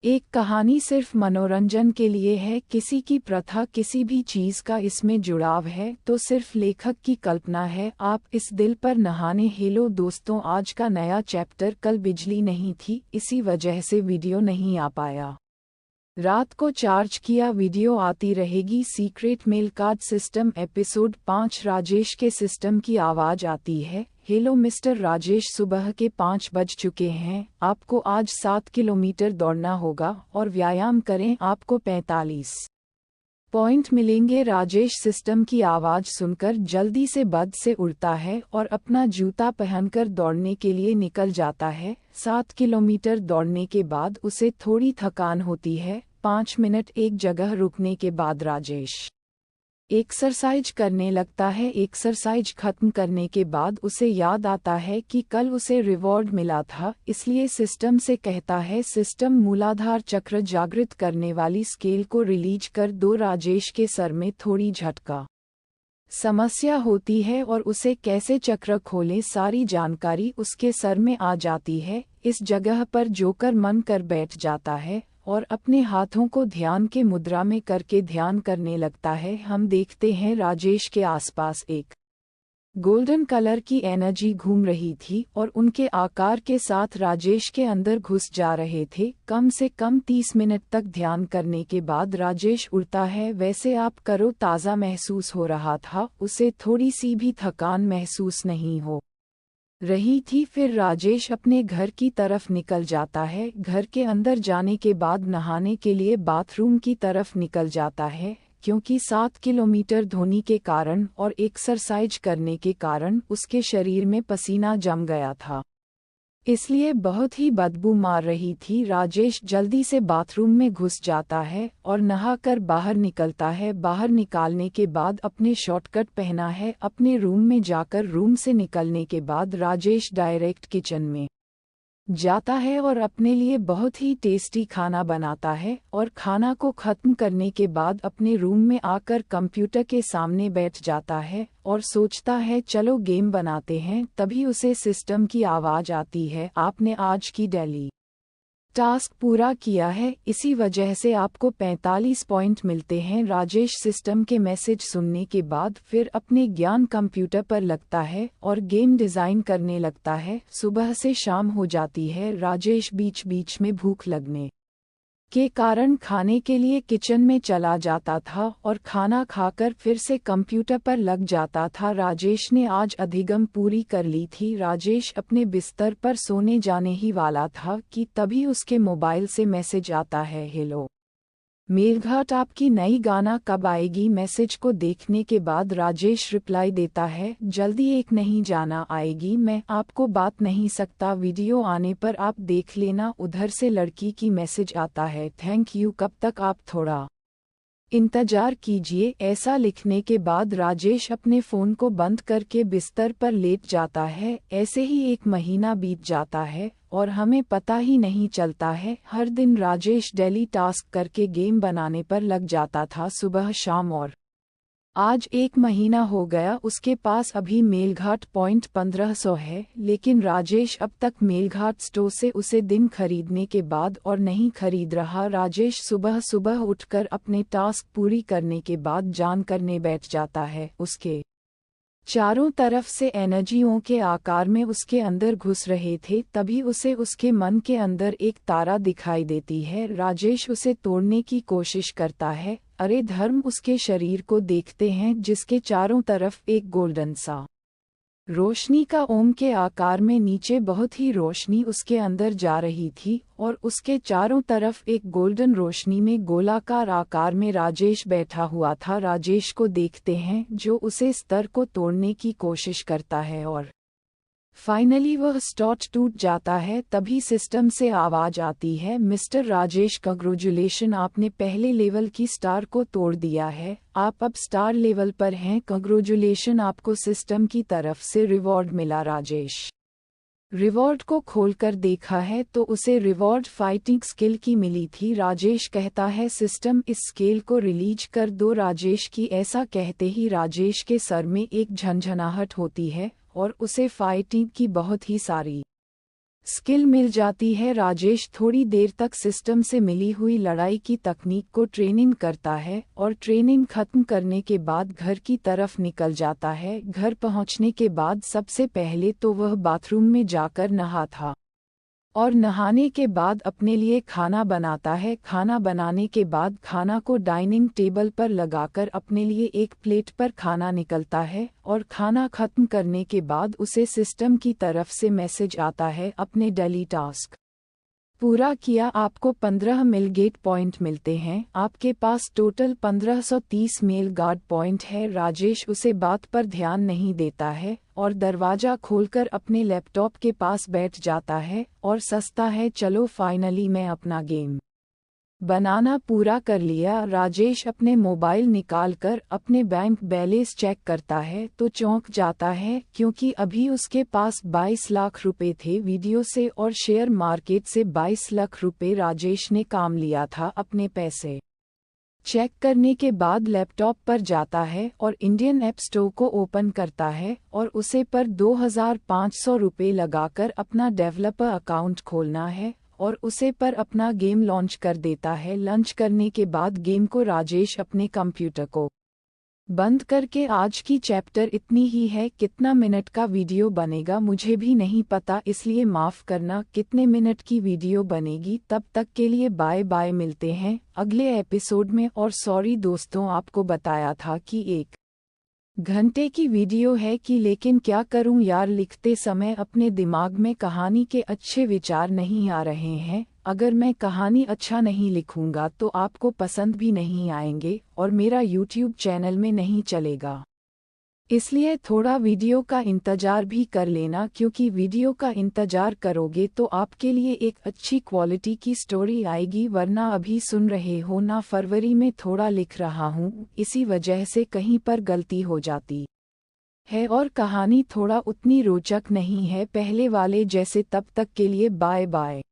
एक कहानी सिर्फ मनोरंजन के लिए है, किसी की प्रथा, किसी भी चीज का इसमें जुड़ाव है तो सिर्फ लेखक की कल्पना है। आप इस दिल पर नहाने। हेलो दोस्तों, आज का नया चैप्टर। कल बिजली नहीं थी, इसी वजह से वीडियो नहीं आ पाया। रात को चार्ज किया, वीडियो आती रहेगी। Secret mail card system episode 5। Rajesh के सिस्टम की आवाज आती है। हेलो मिस्टर राजेश, सुबह के 5 बज चुके हैं। आपको आज 7 किलोमीटर दौड़ना होगा और व्यायाम करें, आपको 45 पॉइंट मिलेंगे। राजेश सिस्टम की आवाज सुनकर जल्दी से बद से उड़ता है और अपना जूता पहनकर दौड़ने के लिए निकल जाता है। 7 किलोमीटर दौड़ने के बाद उसे थोड़ी थकान होती है। 5 मिनट एक जगह रुकने के बाद राजेश एक्सरसाइज करने लगता है। एक्सरसाइज खत्म करने के बाद उसे याद आता है कि कल उसे रिवॉर्ड मिला था, इसलिए सिस्टम से कहता है, सिस्टम मूलाधार चक्र जागृत करने वाली स्केल को रिलीज कर दो। राजेश के सर में थोड़ी झटका समस्या होती है और उसे कैसे चक्र खोले सारी जानकारी उसके सर में आ जाती है। इस जगह पर जोकर मन कर बैठ जाता है और अपने हाथों को ध्यान के मुद्रा में करके ध्यान करने लगता है। हम देखते हैं राजेश के आसपास एक गोल्डन कलर की एनर्जी घूम रही थी और उनके आकार के साथ राजेश के अंदर घुस जा रहे थे। कम से कम 30 मिनट तक ध्यान करने के बाद राजेश उड़ता है। वैसे आप करो ताज़ा महसूस हो रहा था, उसे थोड़ी सी भी थकान महसूस नहीं हो रही थी। फिर राजेश अपने घर की तरफ निकल जाता है। घर के अंदर जाने के बाद नहाने के लिए बाथरूम की तरफ निकल जाता है, क्योंकि 7 किलोमीटर धोने के कारण और एक्सरसाइज करने के कारण उसके शरीर में पसीना जम गया था, इसलिए बहुत ही बदबू मार रही थी। राजेश जल्दी से बाथरूम में घुस जाता है और नहाकर बाहर निकलता है। बाहर निकालने के बाद अपने शॉर्टकट पहना है। अपने रूम में जाकर रूम से निकलने के बाद राजेश डायरेक्ट किचन में जाता है और अपने लिए बहुत ही टेस्टी खाना बनाता है और खाना को खत्म करने के बाद अपने रूम में आकर कंप्यूटर के सामने बैठ जाता है और सोचता है चलो गेम बनाते हैं। तभी उसे सिस्टम की आवाज आती है, आपने आज की डेली टास्क पूरा किया है, इसी वजह से आपको 45 पॉइंट मिलते हैं। राजेश सिस्टम के मैसेज सुनने के बाद फिर अपने ज्ञान कंप्यूटर पर लगता है और गेम डिज़ाइन करने लगता है। सुबह से शाम हो जाती है। राजेश बीच बीच में भूख लगने के कारण खाने के लिए किचन में चला जाता था और खाना खाकर फिर से कंप्यूटर पर लग जाता था। राजेश ने आज अधिगम पूरी कर ली थी। राजेश अपने बिस्तर पर सोने जाने ही वाला था कि तभी उसके मोबाइल से मैसेज आता है, हेलो मेलघाट, आपकी नई गाना कब आएगी। मैसेज को देखने के बाद राजेश रिप्लाई देता है, जल्दी एक नहीं जाना आएगी, मैं आपको बात नहीं सकता, वीडियो आने पर आप देख लेना। उधर से लड़की की मैसेज आता है, थैंक यू, कब तक आप थोड़ा इंतजार कीजिए। ऐसा लिखने के बाद राजेश अपने फ़ोन को बंद करके बिस्तर पर लेट जाता है। ऐसे ही 1 महीना बीत जाता है और हमें पता ही नहीं चलता है। हर दिन राजेश डेली टास्क करके गेम बनाने पर लग जाता था, सुबह शाम, और आज 1 महीना हो गया। उसके पास अभी मेलघाट पॉइंट 1500 है, लेकिन राजेश अब तक मेलघाट स्टोर से उसे दिन खरीदने के बाद और नहीं खरीद रहा। राजेश सुबह सुबह उठकर अपने टास्क पूरी करने के बाद जान करने बैठ जाता है। उसके चारों तरफ से एनर्जियों के आकार में उसके अंदर घुस रहे थे। तभी उसे उसके मन के अंदर एक तारा दिखाई देती है। राजेश उसे तोड़ने की कोशिश करता है। अरे धर्म, उसके शरीर को देखते हैं जिसके चारों तरफ एक गोल्डन सा रोशनी का ओम के आकार में नीचे बहुत ही रोशनी उसके अंदर जा रही थी और उसके चारों तरफ एक गोल्डन रोशनी में गोलाकार आकार में राजेश बैठा हुआ था। राजेश को देखते हैं जो उसे स्तर को तोड़ने की कोशिश करता है और फाइनली वह स्टॉट टूट जाता है। तभी सिस्टम से आवाज आती है, मिस्टर राजेश, कंग्रेचुलेशन, आपने पहले लेवल की स्टार को तोड़ दिया है, आप अब स्टार लेवल पर हैं, कंग्रेचुलेशन, आपको सिस्टम की तरफ से रिवॉर्ड मिला। राजेश रिवॉर्ड को खोलकर देखा है तो उसे रिवॉर्ड फाइटिंग स्किल की मिली थी। राजेश कहता है, सिस्टम इस स्किल को रिलीज कर दो। राजेश की ऐसा कहते ही राजेश के सर में एक झनझनाहट होती है और उसे फाइटिंग की बहुत ही सारी स्किल मिल जाती है। राजेश थोड़ी देर तक सिस्टम से मिली हुई लड़ाई की तकनीक को ट्रेनिंग करता है और ट्रेनिंग खत्म करने के बाद घर की तरफ निकल जाता है। घर पहुंचने के बाद सबसे पहले तो वह बाथरूम में जाकर नहा था और नहाने के बाद अपने लिए खाना बनाता है। खाना बनाने के बाद खाना को डाइनिंग टेबल पर लगाकर अपने लिए एक प्लेट पर खाना निकलता है और खाना खत्म करने के बाद उसे सिस्टम की तरफ से मैसेज आता है अपने डेली टास्क पूरा किया, आपको 15 मिलगेट पॉइंट मिलते हैं, आपके पास टोटल 1530 मेल गार्ड पॉइंट है। राजेश उसे बात पर ध्यान नहीं देता है और दरवाजा खोलकर अपने लैपटॉप के पास बैठ जाता है और सोचता है चलो फाइनली मैं अपना गेम बनाना पूरा कर लिया। राजेश अपने मोबाइल निकालकर अपने बैंक बैलेंस चेक करता है तो चौंक जाता है क्योंकि अभी उसके पास 22 लाख रुपए थे। वीडियो से और शेयर मार्केट से 22 लाख रुपए राजेश ने काम लिया था। अपने पैसे चेक करने के बाद लैपटॉप पर जाता है और इंडियन ऐप स्टोर को ओपन करता है और उसे पर 2500 रुपये लगाकर अपना डेवलपर अकाउंट खोलना है और उसे पर अपना गेम लॉन्च कर देता है। लॉन्च करने के बाद गेम को राजेश अपने कंप्यूटर को बंद करके आज की चैप्टर इतनी ही है। कितना मिनट का वीडियो बनेगा मुझे भी नहीं पता, इसलिए माफ़ करना। कितने मिनट की वीडियो बनेगी, तब तक के लिए बाय बाय, मिलते हैं अगले एपिसोड में। और सॉरी दोस्तों, आपको बताया था कि 1 घंटे की वीडियो है कि, लेकिन क्या करूं यार, लिखते समय अपने दिमाग में कहानी के अच्छे विचार नहीं आ रहे हैं। अगर मैं कहानी अच्छा नहीं लिखूंगा तो आपको पसंद भी नहीं आएंगे और मेरा यूट्यूब चैनल में नहीं चलेगा। इसलिए थोड़ा वीडियो का इंतज़ार भी कर लेना, क्योंकि वीडियो का इंतज़ार करोगे तो आपके लिए एक अच्छी क्वालिटी की स्टोरी आएगी। वरना अभी सुन रहे हो ना, फरवरी में थोड़ा लिख रहा हूँ, इसी वजह से कहीं पर गलती हो जाती है और कहानी थोड़ा उतनी रोचक नहीं है पहले वाले जैसे। तब तक के लिए बाय बाय।